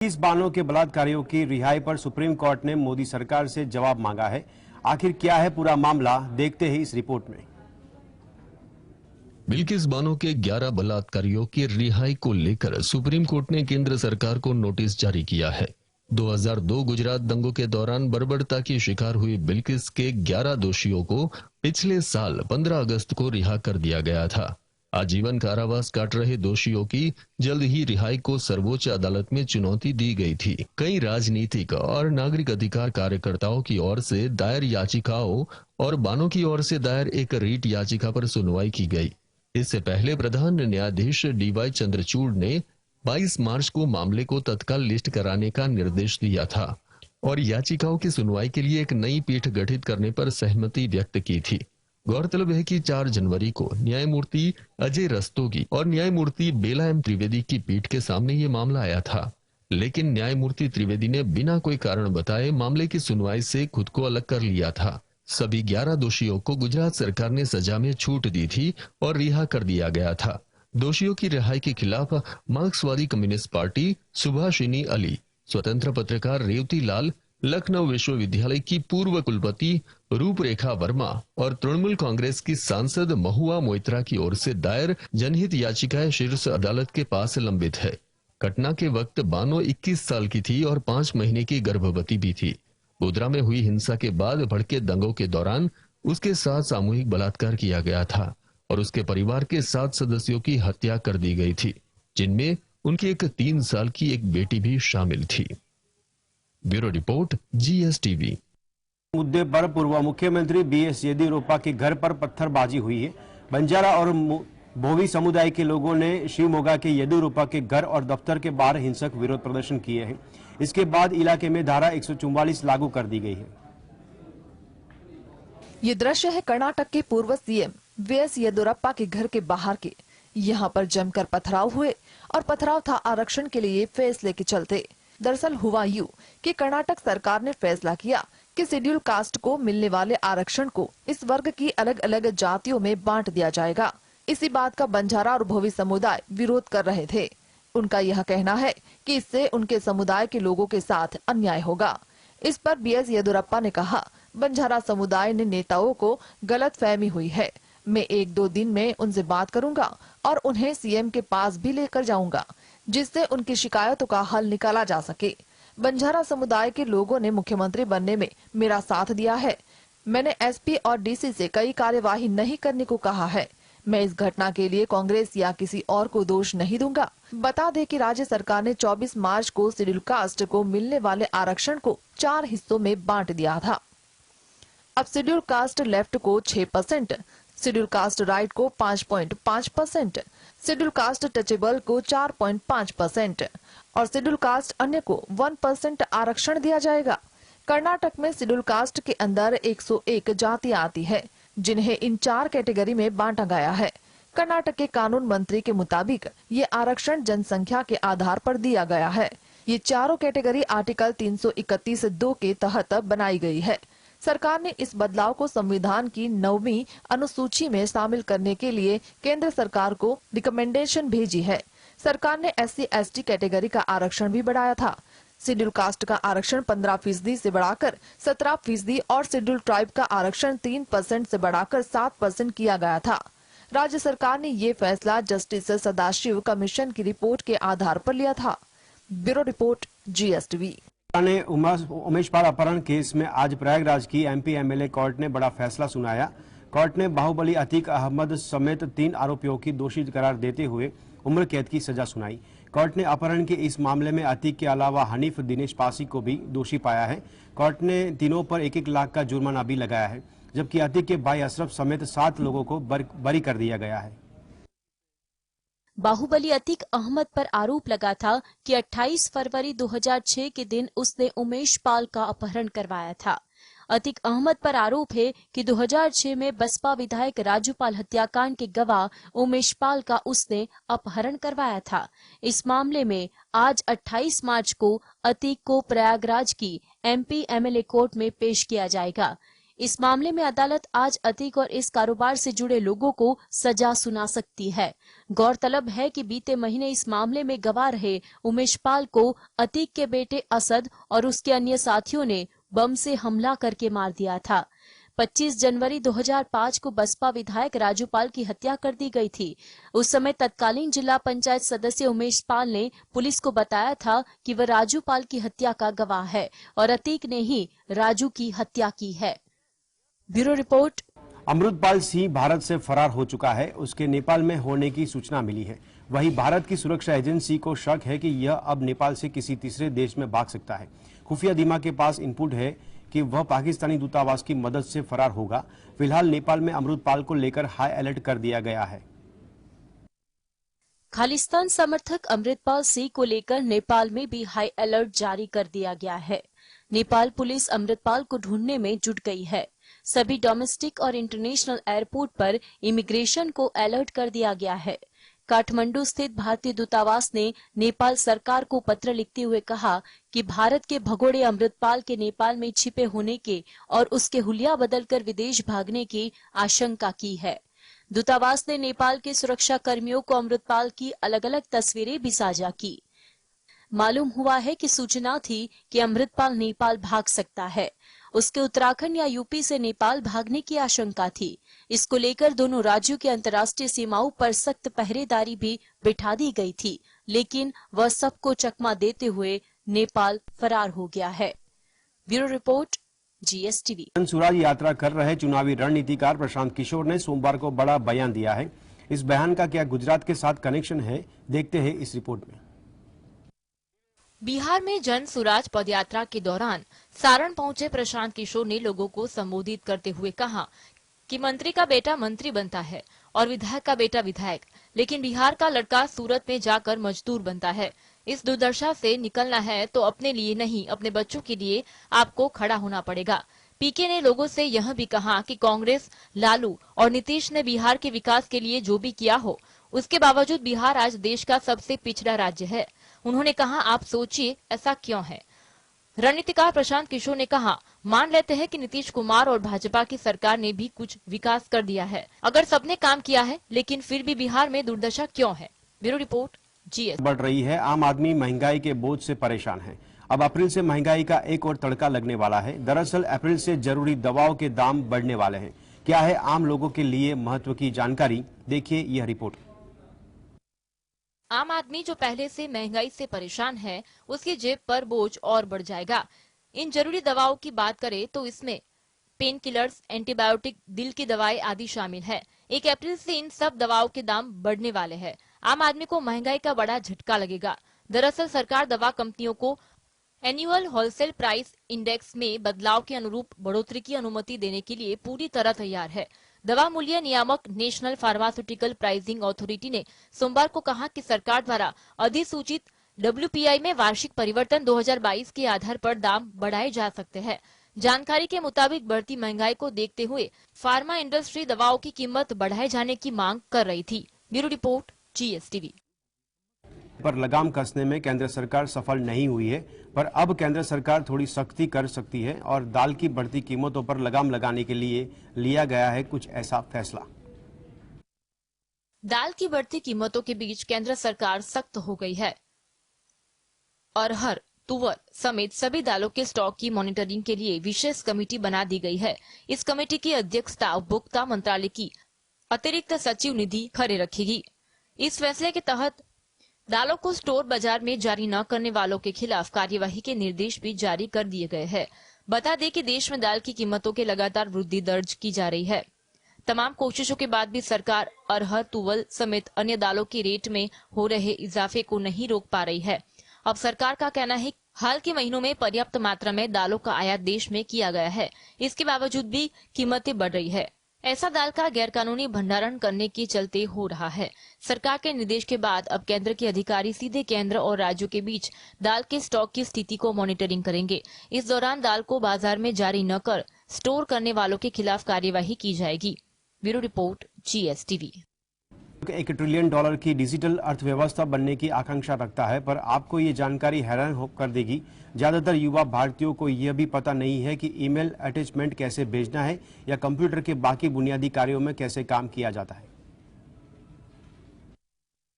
इस बानों के बलात्कारियों की रिहाई पर सुप्रीम कोर्ट ने मोदी सरकार से जवाब मांगा है। आखिर क्या है पूरा मामला, देखते हैं इस रिपोर्ट में। बिल्किस बानो के 11 बलात्कारियों की रिहाई को लेकर सुप्रीम कोर्ट ने केंद्र सरकार को नोटिस जारी किया है। 2002 गुजरात दंगों के दौरान बर्बरता की शिकार हुई बिल्किस के 11 दोषियों को पिछले साल 15 अगस्त को रिहा कर दिया गया था। आजीवन कारावास काट रहे दोषियों की जल्द ही रिहाई को सर्वोच्च अदालत में चुनौती दी गई थी। कई राजनीतिक और नागरिक अधिकार कार्यकर्ताओं की ओर से दायर याचिकाओं और बानो की ओर से दायर एक रीट याचिका पर सुनवाई की गई। इससे पहले प्रधान न्यायाधीश डीवाई चंद्रचूड़ ने 22 मार्च को मामले को तत्काल लिस्ट कराने का निर्देश दिया था और याचिकाओं की सुनवाई के लिए एक नई पीठ गठित करने पर सहमति व्यक्त की थी। गौरतलब है कि 4 जनवरी को न्यायमूर्ति अजय रस्तोगी और न्यायमूर्ति बेला एम त्रिवेदी की पीठ के सामने ये मामला आया था, लेकिन न्यायमूर्ति त्रिवेदी ने बिना कोई कारण बताए मामले की सुनवाई से खुद को अलग कर लिया था। सभी 11 दोषियों को गुजरात सरकार ने सजा में छूट दी थी और रिहा कर दिया गया था। दोषियों की रिहाई के खिलाफ मार्क्सवादी कम्युनिस्ट पार्टी, सुभाषिनी अली, स्वतंत्र पत्रकार रेवती लाल, लखनऊ विश्वविद्यालय की पूर्व कुलपति रूपरेखा वर्मा और तृणमूल कांग्रेस की सांसद महुआ मोइत्रा की ओर से दायर जनहित याचिकाएं शीर्ष अदालत के पास लंबित है। घटना के वक्त बानो 21 साल की थी और 5 महीने की गर्भवती भी थी। गोधरा में हुई हिंसा के बाद भड़के दंगों के दौरान उसके साथ सामूहिक बलात्कार किया गया था और उसके परिवार के 7 सदस्यों की हत्या कर दी गई थी, जिनमें उनकी एक 3 साल की एक बेटी भी शामिल थी। Bureau report, GSTV। मुद्दे पर पूर्व मुख्यमंत्री BS येदियुरप्पा के घर पर पत्थरबाजी हुई है। बंजारा और भोवी समुदाय के लोगों ने शिवमोगा के येदियुरप्पा के घर और दफ्तर के बाहर हिंसक विरोध प्रदर्शन किए हैं। इसके बाद इलाके में धारा 144 लागू कर दी गई है। ये दृश्य है कर्नाटक के पूर्व CM VS येदियुरप्पा के घर के बाहर के। यहाँ पर जमकर पथराव हुए और पथराव था आरक्षण के लिए फैसले के चलते। दरअसल हुआ यूं कि कर्नाटक सरकार ने फैसला किया कि शेड्यूल कास्ट को मिलने वाले आरक्षण को इस वर्ग की अलग अलग जातियों में बांट दिया जाएगा। इसी बात का बंजारा और भोवी समुदाय विरोध कर रहे थे। उनका यह कहना है कि इससे उनके समुदाय के लोगों के साथ अन्याय होगा। इस पर BS येदियुरप्पा ने कहा, बंजारा समुदाय ने नेताओं को गलतफहमी हुई है। मैं 1-2 दिन में उनसे बात करूंगा और उन्हें CM के पास भी लेकर जाऊंगा, जिससे उनकी शिकायतों का हल निकाला जा सके। बंजारा समुदाय के लोगों ने मुख्यमंत्री बनने में मेरा साथ दिया है। मैंने SP और DC से कई कार्यवाही नहीं करने को कहा है। मैं इस घटना के लिए कांग्रेस या किसी और को दोष नहीं दूंगा। बता दें कि राज्य सरकार ने 24 मार्च को शेड्यूल कास्ट को मिलने वाले आरक्षण को 4 हिस्सों में बांट दिया था। अब शेड्यूल कास्ट लेफ्ट को 6%, शेड्यूल कास्ट राइट को 5.5%, शेड्यूल कास्ट टचेबल को 4.5% और शेड्यूल कास्ट अन्य को 1% आरक्षण दिया जाएगा। कर्नाटक में शेड्यूल कास्ट के अंदर 101 जातियां आती है, जिन्हें इन 4 कैटेगरी में बांटा गया है। कर्नाटक के कानून मंत्री के मुताबिक ये आरक्षण जनसंख्या के आधार पर दिया गया है। ये चारों कैटेगरी आर्टिकल 331(2) के तहत बनाई गई है। सरकार ने इस बदलाव को संविधान की 9वीं अनुसूची में शामिल करने के लिए केंद्र सरकार को रिकमेंडेशन भेजी है। सरकार ने SC/ST कैटेगरी का आरक्षण भी बढ़ाया था। शेड्यूल कास्ट का आरक्षण 15% से बढ़ाकर 17% और शेड्यूल ट्राइब का आरक्षण 3% से बढ़ाकर 7% किया गया था। राज्य सरकार ने ये फैसला जस्टिस सदाशिव कमीशन की रिपोर्ट के आधार पर लिया था। Bureau report, GSTV। ने उमेश पाल अपहरण केस में आज प्रयागराज की MP MLA कोर्ट ने बड़ा फैसला सुनाया। कोर्ट ने बाहुबली अतीक अहमद समेत 3 आरोपियों की दोषी करार देते हुए उम्र कैद की सजा सुनाई। कोर्ट ने अपहरण के इस मामले में अतीक के अलावा हनीफ दिनेश पासी को भी दोषी पाया है। कोर्ट ने तीनों पर 1-1 लाख का जुर्माना भी लगाया है, जबकि अतीक के भाई अशरफ समेत 7 लोगों को बरी कर दिया गया है। बाहुबली अतीक अहमद पर आरोप लगा था कि 28 फरवरी 2006 के दिन उसने उमेश पाल का अपहरण करवाया था। अतीक अहमद पर आरोप है कि 2006 में बसपा विधायक राजूपाल हत्याकांड के गवाह उमेश पाल का उसने अपहरण करवाया था। इस मामले में आज 28 मार्च को अतीक को प्रयागराज की MP MLA कोर्ट में पेश किया जाएगा। इस मामले में अदालत आज अतीक और इस कारोबार से जुड़े लोगों को सजा सुना सकती है। गौरतलब है कि बीते महीने इस मामले में गवाह रहे उमेश पाल को अतीक के बेटे असद और उसके अन्य साथियों ने बम से हमला करके मार दिया था। 25 जनवरी 2005 को बसपा विधायक राजू पाल की हत्या कर दी गई थी। उस समय तत्कालीन जिला पंचायत सदस्य उमेश पाल ने पुलिस को बताया था कि वह राजू पाल की हत्या का गवाह है और अतीक ने ही राजू की हत्या की है। Bureau report. अमृतपाल सिंह भारत से फरार हो चुका है। उसके नेपाल में होने की सूचना मिली है। वहीं भारत की सुरक्षा एजेंसी को शक है कि यह अब नेपाल से किसी तीसरे देश में भाग सकता है। खुफिया दिमाग के पास इनपुट है कि वह पाकिस्तानी दूतावास की मदद से फरार होगा। फिलहाल नेपाल में अमृतपाल को लेकर हाई अलर्ट कर दिया गया है। खालिस्तान समर्थक अमृतपाल सिंह को लेकर नेपाल में भी हाई अलर्ट जारी कर दिया गया है। नेपाल पुलिस अमृतपाल को ढूंढने में जुट गई है। सभी डोमेस्टिक और इंटरनेशनल एयरपोर्ट पर इमिग्रेशन को अलर्ट कर दिया गया है। काठमांडू स्थित भारतीय दूतावास ने नेपाल सरकार को पत्र लिखते हुए कहा कि भारत के भगोड़े अमृतपाल के नेपाल में छिपे होने के और उसके हुलिया बदलकर विदेश भागने की आशंका की है। दूतावास ने नेपाल के सुरक्षा कर्मियों को अमृतपाल की अलग अलग तस्वीरें भी साझा की। मालूम हुआ है कि सूचना थी कि अमृतपाल नेपाल भाग सकता है। उसके उत्तराखंड या यूपी से नेपाल भागने की आशंका थी। इसको लेकर दोनों राज्यों की अंतर्राष्ट्रीय सीमाओं पर सख्त पहरेदारी भी बिठा दी गई थी, लेकिन वह सबको चकमा देते हुए नेपाल फरार हो गया है। Bureau report, GSTV। जनसुराज यात्रा कर रहे चुनावी रणनीतिकार प्रशांत किशोर ने सोमवार को बड़ा बयान दिया है। इस बयान का क्या गुजरात के साथ कनेक्शन है, देखते हैं इस रिपोर्ट में। बिहार में जन सुराज पदयात्रा के दौरान सारण पहुंचे प्रशांत किशोर ने लोगों को संबोधित करते हुए कहा कि मंत्री का बेटा मंत्री बनता है और विधायक का बेटा विधायक, लेकिन बिहार का लड़का सूरत में जाकर मजदूर बनता है। इस दुर्दशा से निकलना है तो अपने लिए नहीं, अपने बच्चों के लिए आपको खड़ा होना पड़ेगा। पीके ने लोगों से यह भी कहा कि कांग्रेस, लालू और नीतीश ने बिहार के विकास के लिए जो भी किया हो, उसके बावजूद बिहार आज देश का सबसे पिछड़ा राज्य है। उन्होंने कहा, आप सोचिए ऐसा क्यों है। रणनीतिकार प्रशांत किशोर ने कहा, मान लेते हैं कि नीतीश कुमार और भाजपा की सरकार ने भी कुछ विकास कर दिया है, अगर सबने काम किया है, लेकिन फिर भी बिहार में दुर्दशा क्यों है। Bureau report, GS। बढ़ रही है। आम आदमी महंगाई के बोझ से परेशान है। अब अप्रैल से महंगाई का एक और तड़का लगने वाला है। दरअसल अप्रैल से जरूरी दवाओं के दाम बढ़ने वाले हैं। क्या है आम लोगों के लिए महत्व की जानकारी, देखिए यह रिपोर्ट। आम आदमी जो पहले से महंगाई से परेशान है, उसकी जेब पर बोझ और बढ़ जाएगा। इन जरूरी दवाओं की बात करें तो इसमें पेन किलर्स, एंटीबायोटिक, दिल की दवाएं आदि शामिल है। 1 अप्रैल से इन सब दवाओं के दाम बढ़ने वाले हैं। आम आदमी को महंगाई का बड़ा झटका लगेगा। दरअसल सरकार दवा कंपनियों को एनुअल होलसेल प्राइस इंडेक्स में बदलाव के अनुरूप बढ़ोतरी की अनुमति देने के लिए पूरी तरह तैयार है। दवा मूल्य नियामक नेशनल फार्मास्यूटिकल प्राइसिंग अथॉरिटी ने सोमवार को कहा कि सरकार द्वारा अधिसूचित WPI में वार्षिक परिवर्तन 2022 के आधार पर दाम बढ़ाए जा सकते हैं। जानकारी के मुताबिक बढ़ती महंगाई को देखते हुए फार्मा इंडस्ट्री दवाओं की कीमत बढ़ाए जाने की मांग कर रही थी। Bureau report, GSTV। पर लगाम कसने में केंद्र सरकार सफल नहीं हुई है, पर अब केंद्र सरकार थोड़ी सख्ती कर सकती है और दाल की बढ़ती कीमतों पर लगाम लगाने के लिए लिया गया है कुछ ऐसा फैसला। दाल की बढ़ती कीमतों के बीच केंद्र सरकार सख्त हो गई है। अरहर, तुवर समेत सभी दालों के स्टॉक की मॉनिटरिंग के लिए विशेष कमेटी बना दी गई है। इस कमेटी की अध्यक्षता उपभोक्ता मंत्रालय की अतिरिक्त सचिव निधि खरे रखेगी। इस फैसले के तहत दालों को स्टोर बाजार में जारी न करने वालों के खिलाफ कार्यवाही के निर्देश भी जारी कर दिए गए हैं। बता दें कि देश में दाल की कीमतों के लगातार वृद्धि दर्ज की जा रही है। तमाम कोशिशों के बाद भी सरकार अरहर, तुवल समेत अन्य दालों के रेट में हो रहे इजाफे को नहीं रोक पा रही है। अब सरकार का कहना है हाल के महीनों में पर्याप्त मात्रा में दालों का आयात देश में किया गया है, इसके बावजूद भी कीमतें बढ़ रही है। ऐसा दाल का गैरकानूनी भंडारण करने के चलते हो रहा है। सरकार के निर्देश के बाद अब केंद्र के अधिकारी सीधे केंद्र और राज्यों के बीच दाल के स्टॉक की स्थिति को मॉनिटरिंग करेंगे। इस दौरान दाल को बाजार में जारी न कर स्टोर करने वालों के खिलाफ कार्यवाही की जाएगी। Bureau report, GSTV। $1 ट्रिलियन की डिजिटल अर्थव्यवस्था बनने की आकांक्षा रखता है, पर आपको ये जानकारी हैरान कर देगी। ज्यादातर युवा भारतीयों को यह भी पता नहीं है कि ईमेल अटैचमेंट कैसे भेजना है या कंप्यूटर के बाकी बुनियादी कार्यों में कैसे काम किया जाता है।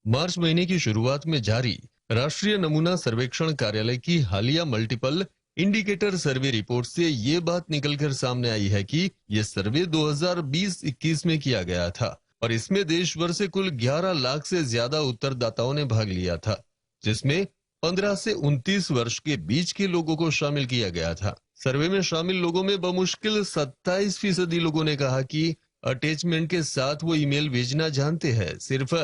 मार्च महीने की शुरुआत में जारी राष्ट्रीय नमूना सर्वेक्षण कार्यालय की हालिया मल्टीपल इंडिकेटर सर्वे रिपोर्ट से ये बात निकलकर सामने आई है कि ये सर्वे 2020-21 में किया गया था और इसमें देश भर से कुल 11 लाख से ज्यादा उत्तरदाताओं ने भाग लिया था, जिसमें 15 से 29 वर्ष के बीच के लोगों को शामिल किया गया था। सर्वे में शामिल लोगों में बमुश्किल 27% लोगों ने कहा कि अटैचमेंट के साथ वो ईमेल भेजना जानते हैं। सिर्फ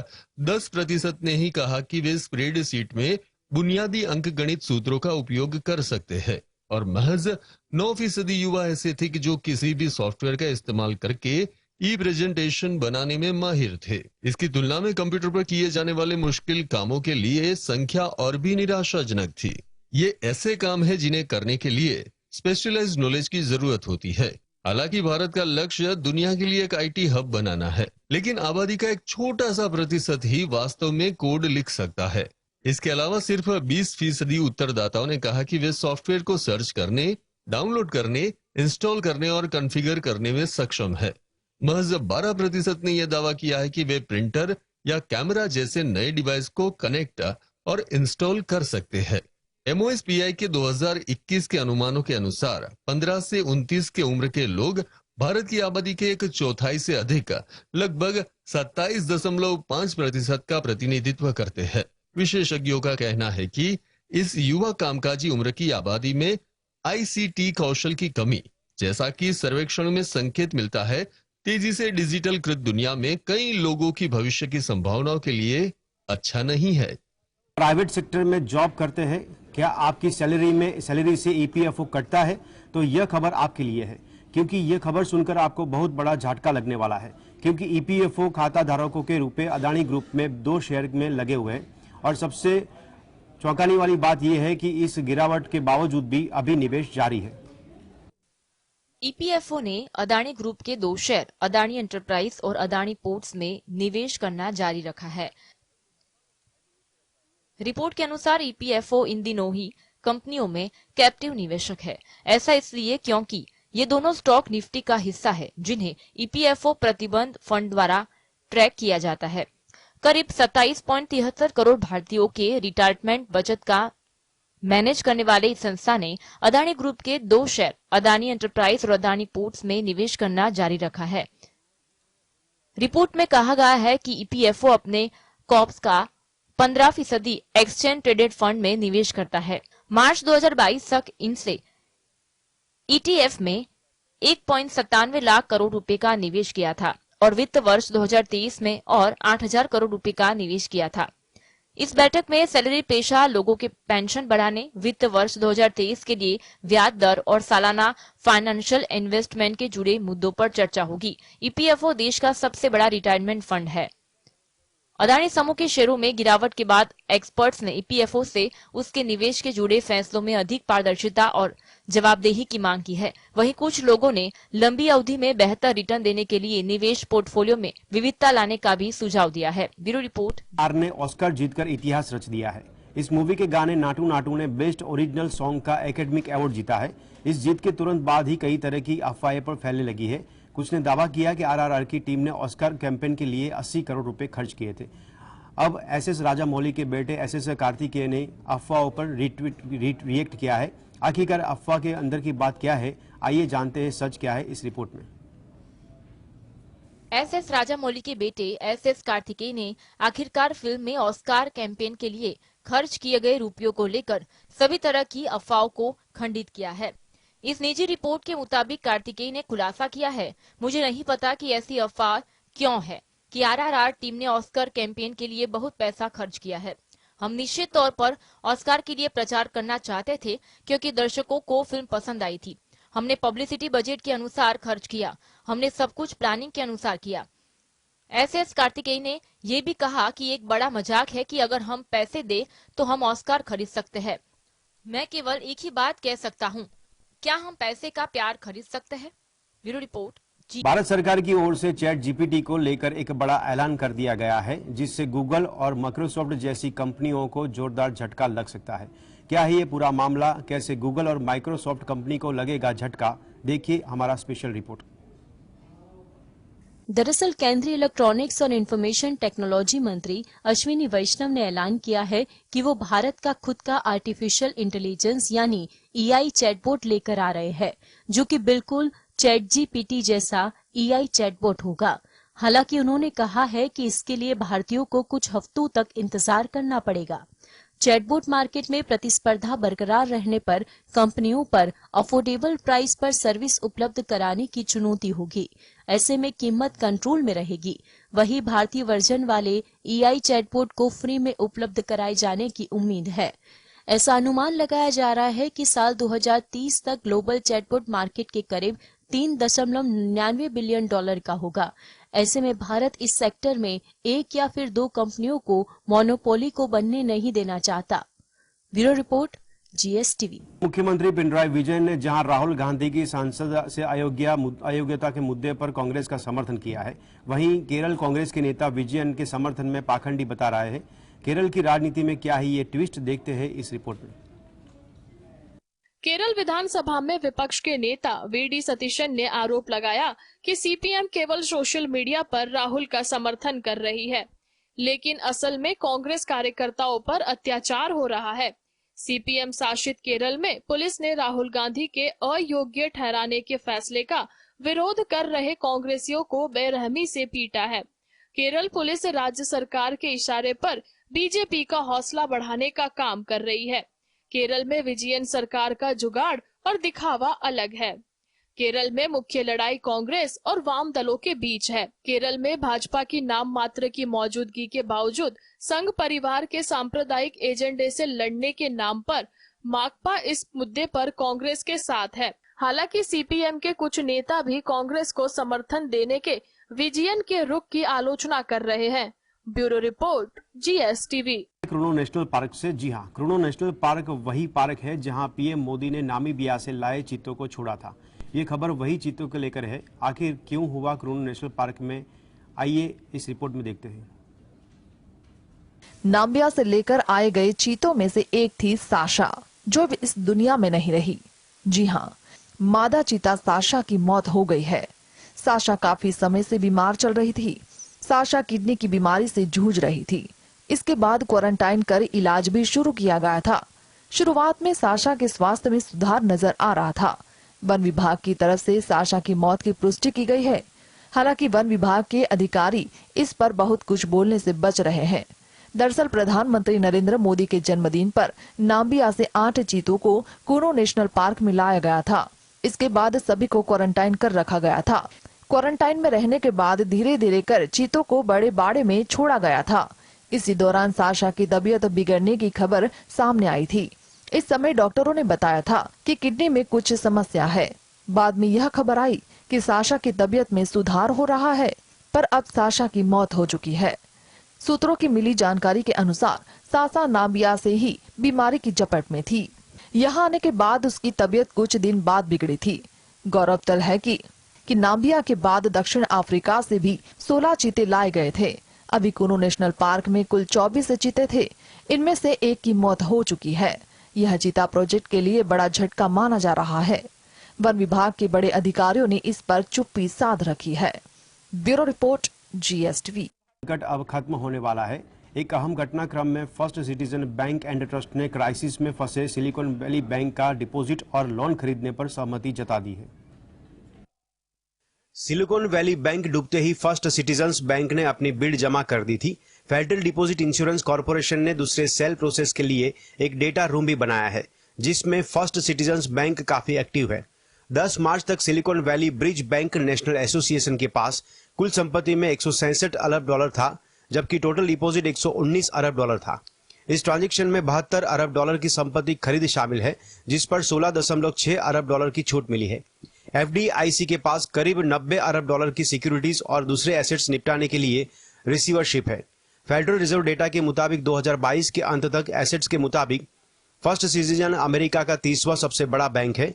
10% ने ही कहा कि वे स्प्रेडशीट में बुनियादी अंकगणित सूत्रों का उपयोग कर सकते हैं और महज 9% युवा ऐसे थे कि जो किसी भी सॉफ्टवेयर का इस्तेमाल करके ई प्रेजेंटेशन बनाने में माहिर थे। इसकी तुलना में कंप्यूटर पर किए जाने वाले मुश्किल कामों के लिए संख्या और भी निराशाजनक थी। ये ऐसे काम है जिन्हें करने के लिए स्पेशलाइज्ड नॉलेज की जरूरत होती है। हालांकि भारत का लक्ष्य दुनिया के लिए एक आईटी हब बनाना है, लेकिन आबादी का एक छोटा सा प्रतिशत ही वास्तव में कोड लिख सकता है। इसके अलावा सिर्फ 20% उत्तरदाताओं ने कहा कि वे सॉफ्टवेयर को सर्च करने, डाउनलोड करने, इंस्टॉल करने और कॉन्फ़िगर करने में सक्षम है। महज 12% ने यह दावा किया है कि वे प्रिंटर या कैमरा जैसे नए डिवाइस को कनेक्ट और इंस्टॉल कर सकते हैं। MOSPI के 2021 के अनुमानों के अनुसार 15 से 29 के उम्र के लोग भारत की आबादी के 1/4 से अधिक लगभग 27.5% का प्रतिनिधित्व करते हैं। विशेषज्ञों का कहना है कि इस युवा कामकाजी उम्र की आबादी में ICT कौशल की कमी, जैसा कि सर्वेक्षण में संकेत मिलता है, तेजी से डिजिटल कृत दुनिया में कई लोगों की भविष्य की संभावनाओं के लिए अच्छा नहीं है। प्राइवेट सेक्टर में जॉब करते हैं, क्या आपकी सैलरी से EPFO कटता है? तो यह खबर आपके लिए है, क्योंकि यह खबर सुनकर आपको बहुत बड़ा झटका लगने वाला है, क्योंकि EPFO खाता धारकों के रुपए अदानी ग्रुप में 2 शेयर में लगे हुए हैं और सबसे चौंकाने वाली बात यह है कि इस गिरावट के बावजूद भी अभी निवेश जारी है। EPFO ने अदानी ग्रुप के 2 शेयर अदानी एंटरप्राइज और अदानी पोर्ट्स में निवेश करना जारी रखा है। रिपोर्ट के अनुसार EPFO इन दिनों ही कंपनियों में कैप्टिव निवेशक है। ऐसा इसलिए क्योंकि ये दोनों स्टॉक निफ्टी का हिस्सा है, जिन्हें EPFO प्रतिबंध फंड द्वारा ट्रैक किया जाता है। करीब 27.73 करोड़ भारतीयों के रिटायरमेंट बचत का मैनेज करने वाले इस संस्था ने अदानी ग्रुप के 2 शेयर अदानी एंटरप्राइज और अदानी पोर्ट्स में निवेश करना जारी रखा है। रिपोर्ट में कहा गया है कि EPFO अपने कॉर्प्स का 15% एक्सचेंज ट्रेडेड फंड में निवेश करता है। मार्च 2022 तक इनसे ETF में 1.97 लाख करोड़ रुपए का निवेश किया था और वित्त वर्ष 2023 में और 8,000 करोड़ रुपए का निवेश किया था। इस बैठक में सैलरी पेशा लोगों के पेंशन बढ़ाने, वित्त वर्ष 2023 के लिए ब्याज दर और सालाना फाइनेंशियल इन्वेस्टमेंट के जुड़े मुद्दों पर चर्चा होगी। EPFO देश का सबसे बड़ा रिटायरमेंट फंड है। अदानी समूह के शेयरों में गिरावट के बाद एक्सपर्ट्स ने EPFO से उसके निवेश के जुड़े फैसलों में अधिक पारदर्शिता और जवाबदेही की मांग की है। वहीं कुछ लोगों ने लंबी अवधि में बेहतर रिटर्न देने के लिए निवेश पोर्टफोलियो में विविधता लाने का भी सुझाव दिया है। Bureau report. आर ने ऑस्कर जीतकर इतिहास रच दिया है। इस मूवी के गाने नाटू नाटू ने बेस्ट ओरिजिनल सॉन्ग का एकेडमिक अवार्ड जीता है। इस जीत के तुरंत बाद ही कई तरह की अफवाहें पर फैलने लगी है। कुछ ने दावा किया कि RRR की टीम ने ऑस्कर कैंपेन के लिए 80 करोड़ रुपए खर्च किए थे। अब SS राजामौली के बेटे SS कार्तिकेय ने अफवाहों पर रिएक्ट किया है। आखिरकार अफवाह के अंदर की बात क्या है, आइए जानते हैं सच क्या है इस रिपोर्ट में। SS राजामौली के बेटे SS कार्तिकेय ने आखिरकार फिल्म में ऑस्कार कैंपेन के लिए खर्च किए गए रुपयों को लेकर सभी तरह की अफवाहों को खंडित किया है। इस निजी रिपोर्ट के मुताबिक कार्तिकेय ने खुलासा किया है, मुझे नहीं पता कि ऐसी अफवाह क्यों है कि RRR टीम ने ऑस्कर कैंपेन के लिए बहुत पैसा खर्च किया है। हम निश्चित तौर पर ऑस्कार के लिए प्रचार करना चाहते थे क्योंकि दर्शकों को फिल्म पसंद आई थी। हमने पब्लिसिटी बजट के अनुसार खर्च किया, हमने सब कुछ प्लानिंग के अनुसार किया। SS कार्तिकेय ने यह भी कहा कि एक बड़ा मजाक है कि अगर हम पैसे दे तो हम ऑस्कार खरीद सकते हैं। मैं केवल एक ही बात कह सकता हूँ, क्या हम पैसे का प्यार खरीद सकते हैं? ब्यूरो रिपोर्ट, भारत सरकार की ओर से चैट जीपीटी को लेकर एक बड़ा ऐलान कर दिया गया है, जिससे गूगल और माइक्रोसॉफ्ट जैसी कंपनियों को जोरदार झटका लग सकता है। क्या है ये पूरा मामला, कैसे गूगल और माइक्रोसॉफ्ट कंपनी को लगेगा झटका, देखिए हमारा स्पेशल रिपोर्ट। दरअसल केंद्रीय इलेक्ट्रॉनिक्स और इंफॉर्मेशन टेक्नोलॉजी मंत्री अश्विनी वैष्णव ने ऐलान किया है कि वो भारत का खुद का आर्टिफिशियल इंटेलिजेंस यानी एआई चैटबॉट लेकर आ रहे हैं, जो कि बिल्कुल चैट जीपीटी जैसा एआई चैटबॉट होगा। हालांकि उन्होंने कहा है कि इसके लिए भारतीयों को कुछ हफ्तों तक इंतजार करना पड़ेगा। चैटबॉट मार्केट में प्रतिस्पर्धा बरकरार रहने पर कंपनियों पर अफोर्डेबल प्राइस पर सर्विस उपलब्ध कराने की चुनौती होगी। ऐसे में कीमत कंट्रोल में रहेगी। वहीं भारतीय वर्जन वाले एआई चैटबॉट को फ्री में उपलब्ध कराए जाने की उम्मीद है। ऐसा अनुमान लगाया जा रहा है कि साल 2030 तक ग्लोबल चैटबॉट मार्केट के करीब $3.99 बिलियन का होगा। ऐसे में भारत इस सेक्टर में एक या फिर दो कंपनियों को मोनोपोली को बनने नहीं देना चाहता। Bureau report, GSTV। मुख्यमंत्री पिनराई विजयन ने जहां राहुल गांधी की सांसद से अयोग्यता के मुद्दे पर कांग्रेस का समर्थन किया है, वहीं केरल कांग्रेस के नेता विजयन के समर्थन में पाखंडी बता रहे हैं। केरल की राजनीति में क्या है ये ट्विस्ट, देखते हैं इस रिपोर्ट में। केरल विधानसभा में विपक्ष के नेता वीडी सतीशन ने आरोप लगाया कि सीपीएम केवल सोशल मीडिया पर राहुल का समर्थन कर रही है, लेकिन असल में कांग्रेस कार्यकर्ताओं पर अत्याचार हो रहा है। सीपीएम शासित केरल में पुलिस ने राहुल गांधी के अयोग्य ठहराने के फैसले का विरोध कर रहे कांग्रेसियों को बेरहमी से पीटा है। केरल पुलिस राज्य सरकार के इशारे पर बीजेपी का हौसला बढ़ाने का काम कर रही है। केरल में विजयन सरकार का जुगाड़ और दिखावा अलग है। केरल में मुख्य लड़ाई कांग्रेस और वाम दलों के बीच है। केरल में भाजपा की नाम मात्र की मौजूदगी के बावजूद संघ परिवार के सांप्रदायिक एजेंडे से लड़ने के नाम पर माकपा इस मुद्दे पर कांग्रेस के साथ है। हालांकि सीपीएम के कुछ नेता भी कांग्रेस को समर्थन देने के विजयन के रुख की आलोचना कर रहे हैं। Bureau report, GSTV। Chrono national park से। जी हां, क्रोनो नेशनल पार्क वही पार्क है जहां पीएम मोदी ने नामीबिया से लाए चीतों को छोड़ा था। ये खबर वही चीतों को लेकर है। आखिर क्यों हुआ क्रोनो नेशनल पार्क में, आइए इस रिपोर्ट में देखते हैं। नाम्बिया से लेकर आए गए चीतों में से एक थी साशा, जो अब इस दुनिया में नहीं रही। जी हाँ, मादा चीता साशा की मौत हो गई है। साशा काफी समय से बीमार चल रही थी। साशा किडनी की बीमारी से जूझ रही थी। इसके बाद क्वारंटाइन कर इलाज भी शुरू किया गया था। शुरुआत में साशा के स्वास्थ्य में सुधार नजर आ रहा था। वन विभाग की तरफ से साशा की मौत की पुष्टि की गई है। हालांकि वन विभाग के अधिकारी इस पर बहुत कुछ बोलने से बच रहे हैं। दरअसल प्रधानमंत्री नरेंद्र मोदी के जन्मदिन पर नाम्बिया से 8 चीतों को क्रोनो नेशनल पार्क में लाया गया था। इसके बाद सभी को क्वारंटाइन कर रखा गया था। क्वारंटाइन में रहने के बाद धीरे धीरे कर चीतों को बड़े बाड़े में छोड़ा गया था। इसी दौरान साशा की तबीयत बिगड़ने की खबर सामने आई थी। इस समय डॉक्टरों ने बताया था कि किडनी में कुछ समस्या है। बाद में यह खबर आई कि साशा की तबीयत में सुधार हो रहा है, पर अब साशा की मौत हो चुकी है। सूत्रों की मिली जानकारी के अनुसार साशा नाम्बिया से ही बीमारी की चपेट में थी। यहाँ आने के बाद उसकी तबीयत कुछ दिन बाद बिगड़ी थी। गौरतलब है कि नाम्बिया के बाद दक्षिण अफ्रीका से भी 16 चीते लाए गए थे। अभी क्रोनो नेशनल पार्क में कुल 24 चीते थे। इनमें से एक की मौत हो चुकी है। यह चीता प्रोजेक्ट के लिए बड़ा झटका माना जा रहा है। वन विभाग के बड़े अधिकारियों ने इस पर चुप्पी साध रखी है। Bureau report, GSTV। संकट अब खत्म होने वाला है। एक अहम घटनाक्रम में first citizen bank and trust ने क्राइसिस में फंसे सिलिकॉन वैली बैंक का डिपॉजिट और लोन खरीदने पर सहमति जता दी है। सिलिकॉन वैली बैंक डूबते ही फर्स्ट सिटीजन्स बैंक ने अपनी बिड जमा कर दी थी। फेडरल डिपॉजिट इंश्योरेंस कॉर्पोरेशन ने दूसरे सेल प्रोसेस के लिए एक डेटा रूम भी बनाया है, जिसमें फर्स्ट सिटीजन्स बैंक काफी एक्टिव है। 10 मार्च तक silicon valley bridge bank national association के पास कुल संपत्ति में $167 अरब था, जबकि टोटल डिपॉजिट $119 अरब था। इस ट्रांजैक्शन में $72 अरब की संपत्ति खरीद शामिल है, जिस पर $16.6 अरब की छूट मिली है। FDIC के पास करीब $90 अरब की सिक्योरिटीज और दूसरे एसेट्स निपटाने के लिए रिसीवरशिप है। फेडरल रिजर्व डेटा के मुताबिक 2022 के अंत तक एसेट्स के मुताबिक फर्स्ट सिटीजन अमेरिका का 30वां सबसे बड़ा बैंक है।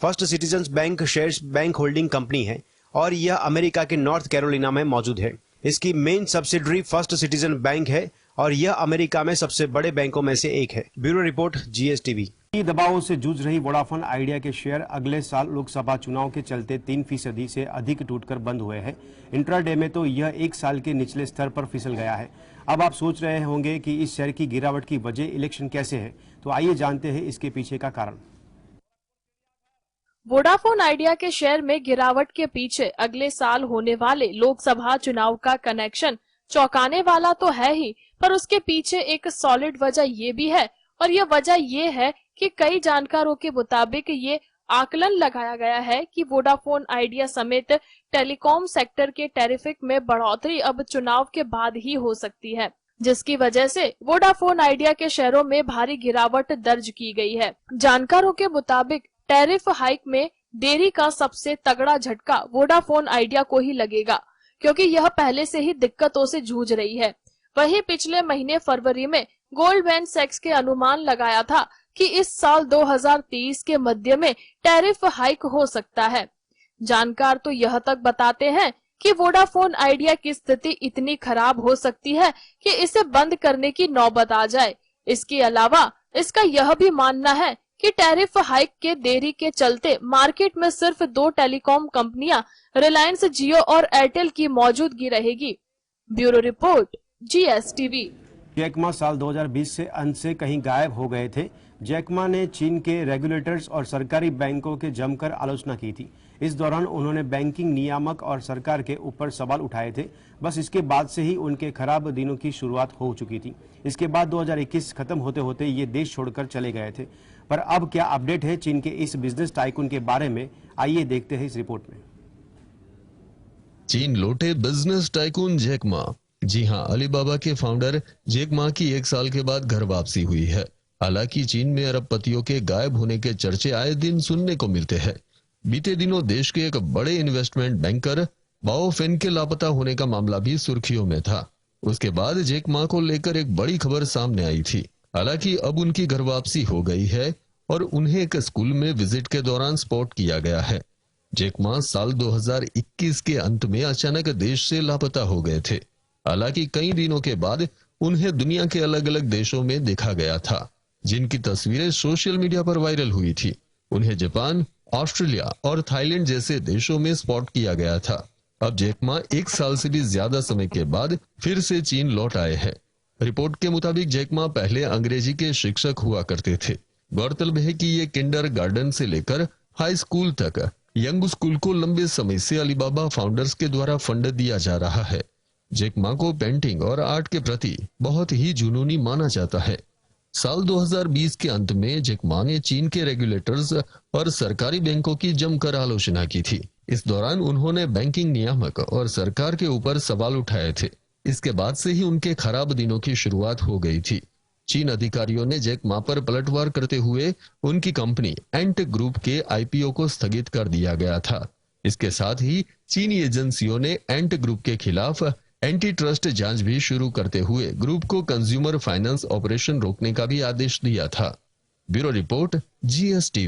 First citizens bank shares bank holding company है और यह अमेरिका के नॉर्थ कैरोलिना में मौजूद है। इसकी main subsidiary first citizen bank है और यह अमेरिका में सबसे बड़े बैंकों में से एक है। Bureau report, GSTV। दबावों से जूझ रही वोडाफोन आइडिया के शेयर अगले साल लोकसभा चुनाव के चलते 3% से अधिक टूटकर बंद हुए हैं। इंट्राडे में तो यह 1 साल के निचले स्तर पर फिसल गया है। अब आप सोच रहे होंगे कि इस शेयर की गिरावट की वजह इलेक्शन कैसे है, तो आइए जानते हैं इसके पीछे का कारण। वोडाफोन आइडिया के शेयर में गिरावट के पीछे अगले साल होने वाले लोकसभा चुनाव का कनेक्शन चौंकाने वाला तो है ही, पर उसके पीछे एक सॉलिड वजह ये भी है, और यह वजह ये है कि कई जानकारों के मुताबिक ये आकलन लगाया गया है कि वोडाफोन आइडिया समेत टेलीकॉम सेक्टर के टैरिफिक में बढ़ोतरी अब चुनाव के बाद ही हो सकती है, जिसकी वजह से वोडाफोन आइडिया के शेयरों में भारी गिरावट दर्ज की गई है। जानकारों के मुताबिक टैरिफ हाइक में देरी का सबसे तगड़ा झटका वोडाफोन आइडिया को ही लगेगा, क्योंकि यह पहले से ही दिक्कतों से जूझ रही है। वहीं पिछले महीने फरवरी में गोल्डमैन सैक्स के अनुमान लगाया था कि इस साल 2030 के मध्य में टैरिफ हाइक हो सकता है। जानकार तो यह तक बताते हैं कि वोडाफोन आइडिया की स्थिति इतनी खराब हो सकती है कि इसे बंद करने की नौबत आ जाए। इसके अलावा इसका यह भी मानना है कि टैरिफ हाइक के देरी के चलते मार्केट में सिर्फ 2 टेलीकॉम कंपनियां रिलायंस जियो और एयरटेल की मौजूदगी रहेगी। Bureau report, GSTV। जैकमा साल 2020 से अंत से कहीं गायब हो गए थे। जैकमा ने चीन के रेगुलेटर्स और सरकारी बैंकों के जमकर आलोचना की थी। इस दौरान उन्होंने बैंकिंग नियामक और सरकार के ऊपर सवाल उठाए थे। बस इसके बाद से ही उनके खराब दिनों की शुरुआत हो चुकी थी। इसके बाद 2021 खत्म होते होते ये देश छोड़कर चले गए थे। पर अब क्या अपडेट है चीन के इस बिजनेस टाइकून के बारे में, आइए देखते हैं इस रिपोर्ट में। चीन लौटे बिजनेस टाइकून जैकमा। जी हां, अलीबाबा के फाउंडर जैक मा की 1 साल के बाद घर वापसी हुई है। हालांकि चीन में अरबपतियों के गायब होने के चर्चे आए दिन सुनने को मिलते हैं। बीते दिनों देश के एक बड़े इन्वेस्टमेंट बैंकर बाओफेन के लापता होने का मामला भी सुर्खियों में था। उसके बाद जैक मा को लेकर एक बड़ी खबर सामने आई थी। हालांकि अब उनकी घर वापसी हो गई है और उन्हें एक स्कूल में विजिट के दौरान स्पॉट किया गया है। जैक मा साल 2021 के अंत में अचानक देश से लापता हो गए थे। हालांकि कई दिनों के बाद उन्हें दुनिया के अलग अलग देशों में देखा गया था, जिनकी तस्वीरें सोशल मीडिया पर वायरल हुई थी। उन्हें जापान, ऑस्ट्रेलिया और थाईलैंड जैसे देशों में स्पॉट किया गया था। अब जैक मा 1 साल से भी ज्यादा समय के बाद फिर से चीन लौट आए हैं। रिपोर्ट के मुताबिक जैक मा पहले अंग्रेजी के शिक्षक हुआ करते थे। गौरतलब है कि ये किंडर गार्डन से लेकर हाई स्कूल तक यंग स्कूल को लंबे समय से अलीबाबा फाउंडर्स के द्वारा फंड दिया जा रहा है। जैक मा को पेंटिंग और आर्ट के प्रति बहुत ही जुनूनी माना जाता है। साल 2020 के अंत में जैक मा ने चीन के रेगुलेटर्स और सरकारी बैंकों की जमकर आलोचना की थी। इस दौरान उन्होंने बैंकिंग नियामक और सरकार के ऊपर सवाल उठाए थे। इसके बाद से ही उनके खराब दिनों की शुरुआत हो गई थी। चीन अधिकारियों ने जैक मा पर पलटवार करते हुए उनकी कंपनी एंट ग्रुप के IPO को स्थगित कर दिया गया था। इसके साथ ही चीनी एजेंसियों ने एंट ग्रुप के खिलाफ एंटी ट्रस्ट जांच भी शुरू करते हुए ग्रुप को कंज्यूमर फाइनेंस ऑपरेशन रोकने का भी आदेश दिया था। Bureau report, GSTV।